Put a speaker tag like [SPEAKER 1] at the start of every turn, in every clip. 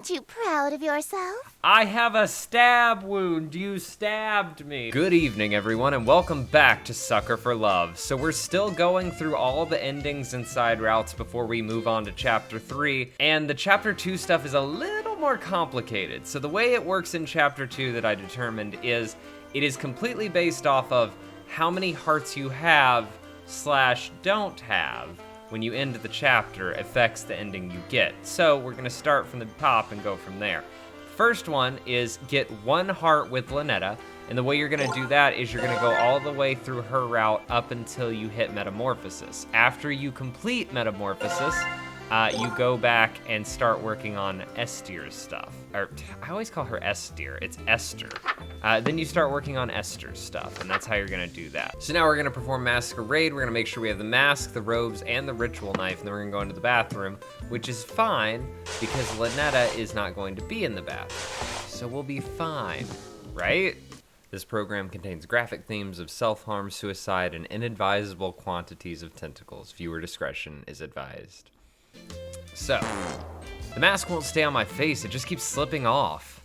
[SPEAKER 1] Aren't you proud of yourself?
[SPEAKER 2] I have a stab wound. You stabbed me. Good evening, everyone, and welcome back to Sucker for Love. So we're still going through all the endings and side routes before we move on to Chapter 3, and the Chapter 2 stuff is a little more complicated. So the way it works in Chapter 2 that I determined is it is completely based off of how many hearts you have / don't have when you end the chapter affects the ending you get. So we're gonna start from the top and go from there. First one is get 1 heart with Ln'eta, and the way you're gonna do that is you're gonna go all the way through her route up until you hit Metamorphosis. After you complete Metamorphosis, you go back and start working on Estir's stuff. Or, I always call her Estir, it's Estir. Then you start working on Estir's stuff, and that's how you're gonna do that. So now we're gonna perform Masquerade. We're gonna make sure we have the mask, the robes, and the ritual knife, and then we're gonna go into the bathroom, which is fine, because Ln'eta is not going to be in the bathroom. So we'll be fine, right? This program contains graphic themes of self-harm, suicide, and inadvisable quantities of tentacles. Viewer discretion is advised. So, the mask won't stay on my face, it just keeps slipping off.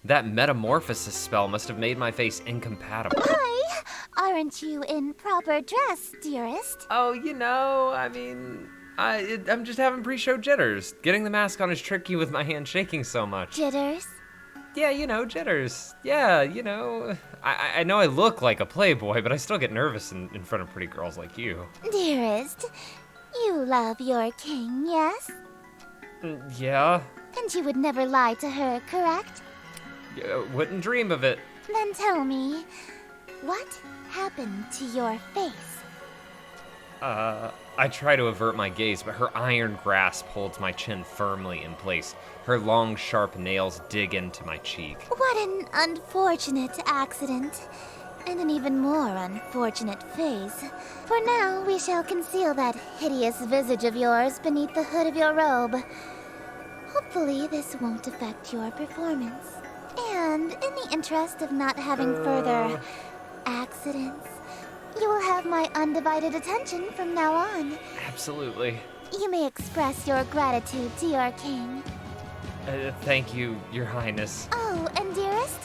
[SPEAKER 2] That metamorphosis spell must have made my face incompatible.
[SPEAKER 1] Why? Aren't you in proper dress, dearest?
[SPEAKER 2] Oh, you know, I mean, I'm just having pre-show jitters. Getting the mask on is tricky with my hand shaking so much.
[SPEAKER 1] Jitters?
[SPEAKER 2] Yeah, you know, jitters. Yeah, you know, I know I look like a playboy, but I still get nervous in front of pretty girls like you.
[SPEAKER 1] Dearest, you love your king, yes?
[SPEAKER 2] Yeah.
[SPEAKER 1] And you would never lie to her, correct?
[SPEAKER 2] Wouldn't dream of it.
[SPEAKER 1] Then tell me, what happened to your face?
[SPEAKER 2] I try to avert my gaze, but her iron grasp holds my chin firmly in place. Her long, sharp nails dig into my cheek.
[SPEAKER 1] What an unfortunate accident. And an even more unfortunate face. For now, we shall conceal that hideous visage of yours beneath the hood of your robe. Hopefully, this won't affect your performance. And in the interest of not having further accidents, you will have my undivided attention from now on.
[SPEAKER 2] Absolutely.
[SPEAKER 1] You may express your gratitude to your king.
[SPEAKER 2] Thank you, Your Highness.
[SPEAKER 1] Oh, and dearest,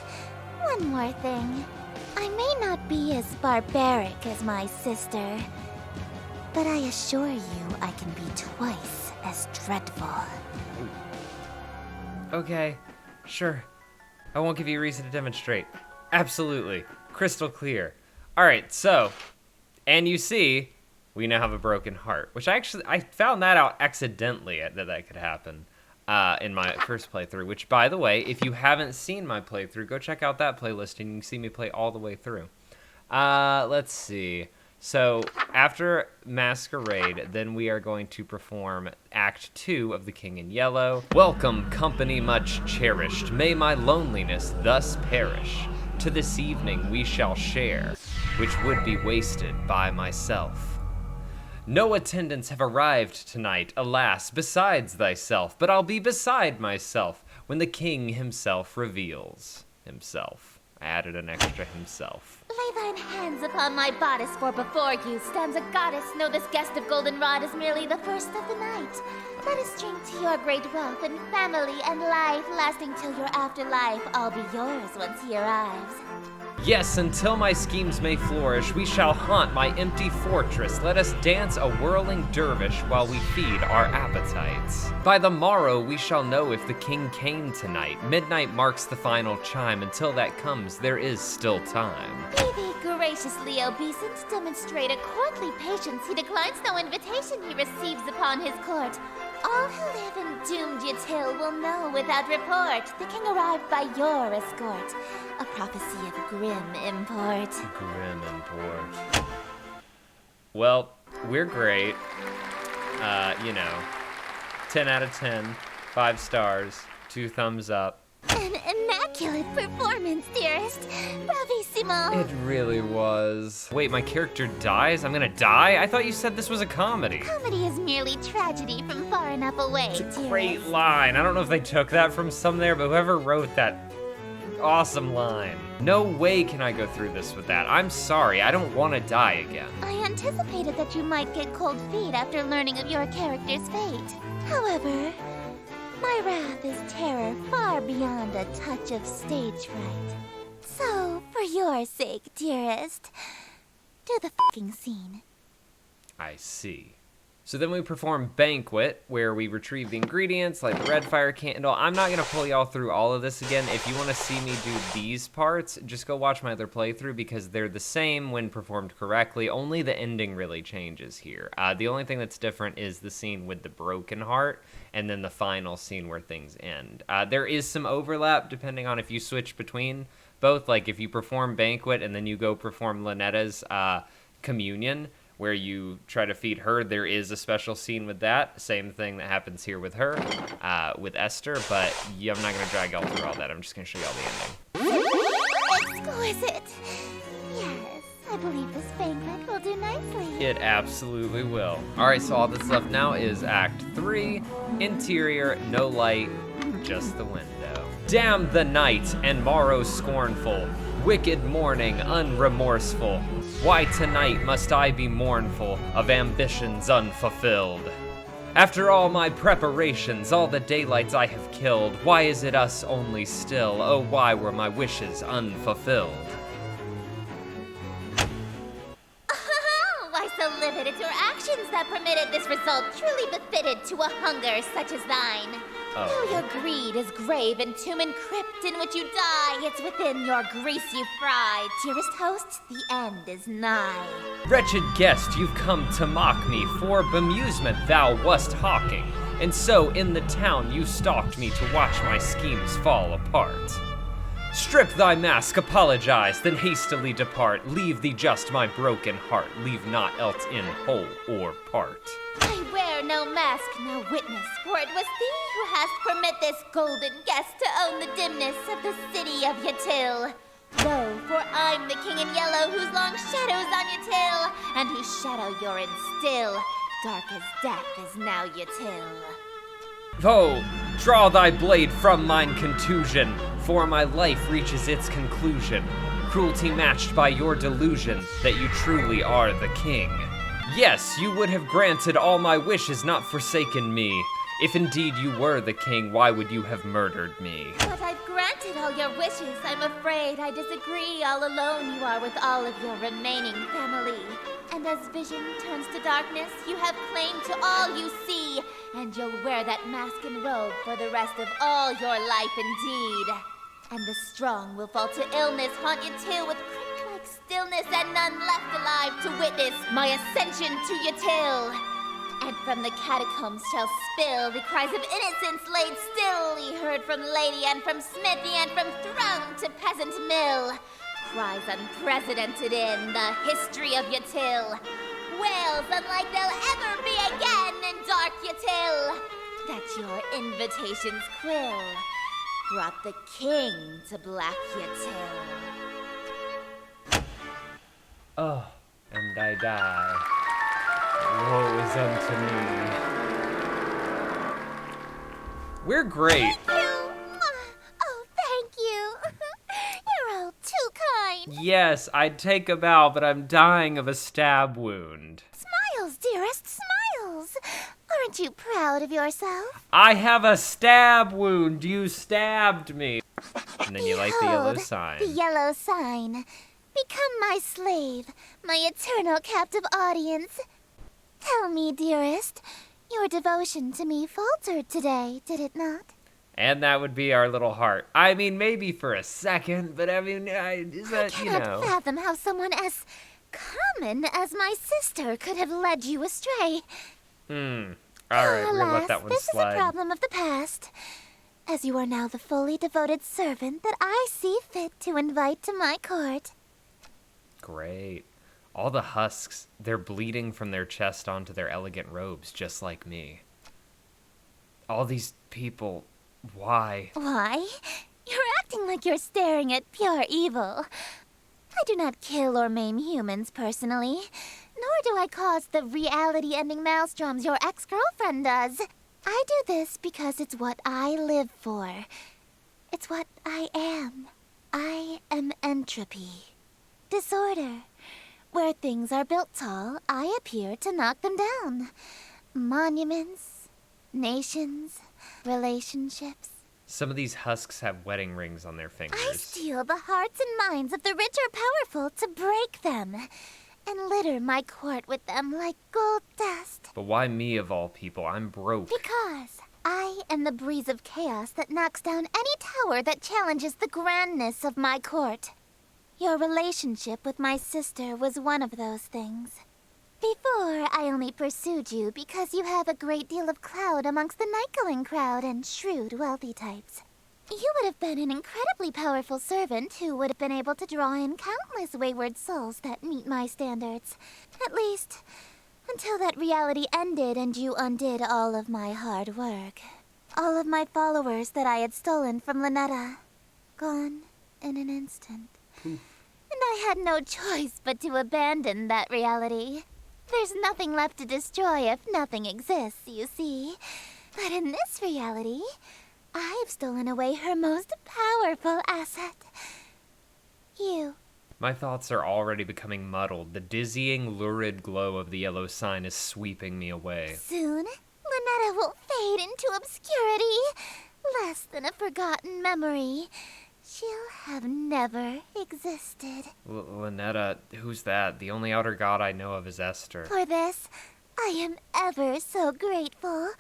[SPEAKER 1] one more thing. I may not be as barbaric as my sister, but I assure you I can be twice as dreadful.
[SPEAKER 2] Okay, sure. I won't give you a reason to demonstrate. Absolutely. Crystal clear. Alright, so, and you see, we now have a broken heart, which I found that out accidentally that could happen in my first playthrough, which, by the way, if you haven't seen my playthrough, go check out that playlist and you can see me play all the way through. Let's see. So, after Masquerade, then we are going to perform Act 2 of The King in Yellow. Welcome, company much cherished, may my loneliness thus perish. To this evening we shall share, which would be wasted by myself. No attendants have arrived tonight, alas, besides thyself, but I'll be beside myself when the king himself reveals himself. I added an extra himself.
[SPEAKER 1] Lay thine hands upon my bodice, for before you stands a goddess. Know this guest of goldenrod is merely the first of the night. Let us drink to your great wealth and family and life, lasting till your afterlife. I'll be yours once he arrives.
[SPEAKER 2] Yes, until my schemes may flourish, we shall haunt my empty fortress. Let us dance a whirling dervish while we feed our appetites. By the morrow we shall know if the king came tonight. Midnight marks the final chime. Until that comes, there is still time.
[SPEAKER 1] Be thee graciously obeisant, demonstrate a courtly patience. He declines no invitation he receives upon his court. All who live in doomed Yatil will know without report. The king arrived by your escort. A prophecy of grim import.
[SPEAKER 2] Grim import. Well, we're great. You know, 10 out of 10, 5 stars, 2 thumbs up.
[SPEAKER 1] An immaculate performance, dearest. Bravissimo.
[SPEAKER 2] It really was. Wait, my character dies? I'm gonna die? I thought you said this was a comedy.
[SPEAKER 1] Comedy is merely tragedy from far enough away,
[SPEAKER 2] It's a great line. I don't know if they took that from some there, but whoever wrote that, awesome line. No way can I go through this with that. I'm sorry, I don't want to die again.
[SPEAKER 1] I anticipated that you might get cold feet after learning of your character's fate. However, My wrath is terror far beyond a touch of stage fright. So, for your sake, dearest, do the fucking scene.
[SPEAKER 2] I see. So then we perform Banquet, where we retrieve the ingredients, like the red fire candle. I'm not going to pull y'all through all of this again. If you want to see me do these parts, just go watch my other playthrough, because they're the same when performed correctly. Only the ending really changes here. The only thing that's different is the scene with the broken heart, and then the final scene where things end. There is some overlap depending on if you switch between both. Like if you perform Banquet and then you go perform Ln'eta's Communion, where you try to feed her, there is a special scene with that. Same thing that happens here with her, with Estir, but yeah, I'm not going to drag y'all through all that. I'm just going to show y'all the ending.
[SPEAKER 1] Exquisite! Yes, I believe this banquet will do nicely.
[SPEAKER 2] It absolutely will. All right, so all that's left now is Act 3, interior, no light, just the window. Damn the night and morrow scornful, wicked morning unremorseful. Why tonight must I be mournful of ambitions unfulfilled? After all my preparations, all the daylights I have killed, why is it us only still? Oh, why were my wishes unfulfilled?
[SPEAKER 1] Why so limited your actions that permitted this result truly befitted to a hunger such as thine? Though your greed is grave and tomb and crypt in which you die, it's within your grease you fry. Dearest host, the end is nigh.
[SPEAKER 2] Wretched guest, you've come to mock me, for bemusement thou wast hawking, and so in the town you stalked me to watch my schemes fall apart. Strip thy mask, apologize, then hastily depart. Leave thee just my broken heart, leave naught else in whole or part.
[SPEAKER 1] I wear no mask, no witness, for it was thee who hast permit this golden guest to own the dimness of the city of Yatil. Lo, for I'm the king in yellow, whose long shadow's on Yatil, and whose shadow you're in still. Dark as death is now Yatil.
[SPEAKER 2] Oh, draw thy blade from mine contusion, for my life reaches its conclusion. Cruelty matched by your delusion that you truly are the king. Yes, you would have granted all my wishes, not forsaken me. If indeed you were the king, why would you have murdered me?
[SPEAKER 1] But I've granted all your wishes. I'm afraid I disagree. All alone you are with all of your remaining family. And as vision turns to darkness, you have claim to all you see. And you'll wear that mask and robe for the rest of all your life indeed. And the strong will fall to illness, haunt you till with crick-like stillness, and none left alive to witness my ascension to Yatil. And from the catacombs shall spill the cries of innocence laid still, ye heard from lady and from smithy and from throne to peasant mill. Cries unprecedented in the history of Yatil. Wails unlike they'll ever be again in dark Yatil. That your invitations quill brought the king to black Yatil.
[SPEAKER 2] Oh, and I die. Woe is unto me. We're great.
[SPEAKER 1] Thank you. Oh, thank you. You're all too kind.
[SPEAKER 2] Yes, I'd take a bow, but I'm dying of a stab wound.
[SPEAKER 1] Smiles, dearest, smiles. Aren't you proud of yourself?
[SPEAKER 2] I have a stab wound. You stabbed me. And then you light the yellow
[SPEAKER 1] Behold,
[SPEAKER 2] sign.
[SPEAKER 1] The yellow sign. Become my slave, my eternal captive audience. Tell me, dearest, your devotion to me faltered today, did it not?
[SPEAKER 2] And that would be our little heart. I mean, maybe for a second, but I mean, is that,
[SPEAKER 1] I
[SPEAKER 2] you
[SPEAKER 1] cannot
[SPEAKER 2] know.
[SPEAKER 1] fathom how someone as common as my sister could have led you astray.
[SPEAKER 2] All right, we're gonna let that one
[SPEAKER 1] this
[SPEAKER 2] slide.
[SPEAKER 1] is a problem of the past, as you are now the fully devoted servant that I see fit to invite to my court.
[SPEAKER 2] Great. All the husks, they're bleeding from their chest onto their elegant robes, just like me. All these people, why?
[SPEAKER 1] Why? You're acting like you're staring at pure evil. I do not kill or maim humans personally, nor do I cause the reality-ending maelstroms your ex-girlfriend does. I do this because it's what I live for. It's what I am. I am entropy. Disorder. Where things are built tall, I appear to knock them down. Monuments, nations, relationships.
[SPEAKER 2] Some of these husks have wedding rings on their fingers.
[SPEAKER 1] I steal the hearts and minds of the rich or powerful to break them, and litter my court with them like gold dust.
[SPEAKER 2] But why me of all people? I'm broke.
[SPEAKER 1] Because I am the breeze of chaos that knocks down any tower that challenges the grandness of my court. Your relationship with my sister was one of those things. Before, I only pursued you because you have a great deal of clout amongst the night-going crowd and shrewd, wealthy types. You would have been an incredibly powerful servant who would have been able to draw in countless wayward souls that meet my standards. At least, until that reality ended and you undid all of my hard work. All of my followers that I had stolen from Ln'eta. Gone in an instant. And I had no choice but to abandon that reality. There's nothing left to destroy if nothing exists, you see. But in this reality, I've stolen away her most powerful asset. You.
[SPEAKER 2] My thoughts are already becoming muddled. The dizzying, lurid glow of the yellow sign is sweeping me away.
[SPEAKER 1] Soon, Ln'eta will fade into obscurity. Less than a forgotten memory. She'll have never existed.
[SPEAKER 2] Ln'eta, who's that? The only outer god I know of is Estir.
[SPEAKER 1] For this, I am ever so grateful.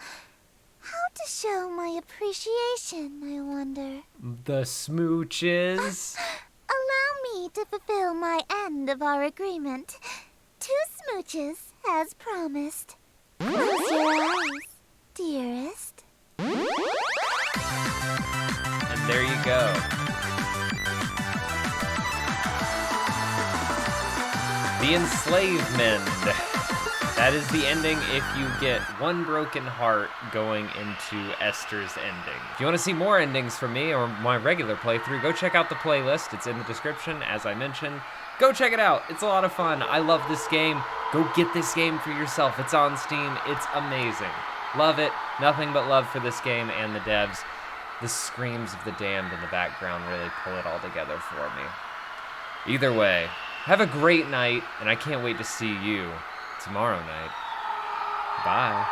[SPEAKER 1] How to show my appreciation, I wonder.
[SPEAKER 2] The smooches?
[SPEAKER 1] Allow me to fulfill my end of our agreement. 2 smooches, as promised. Close your eyes, dearest.
[SPEAKER 2] And there you go. The Enslavemend. That is the ending if you get 1 broken heart going into Estir's ending. If you want to see more endings from me or my regular playthrough, go check out the playlist. It's in the description, as I mentioned. Go check it out. It's a lot of fun. I love this game. Go get this game for yourself. It's on Steam. It's amazing. Love it. Nothing but love for this game and the devs. The screams of the damned in the background really pull it all together for me. Either way, have a great night, and I can't wait to see you tomorrow night. Bye.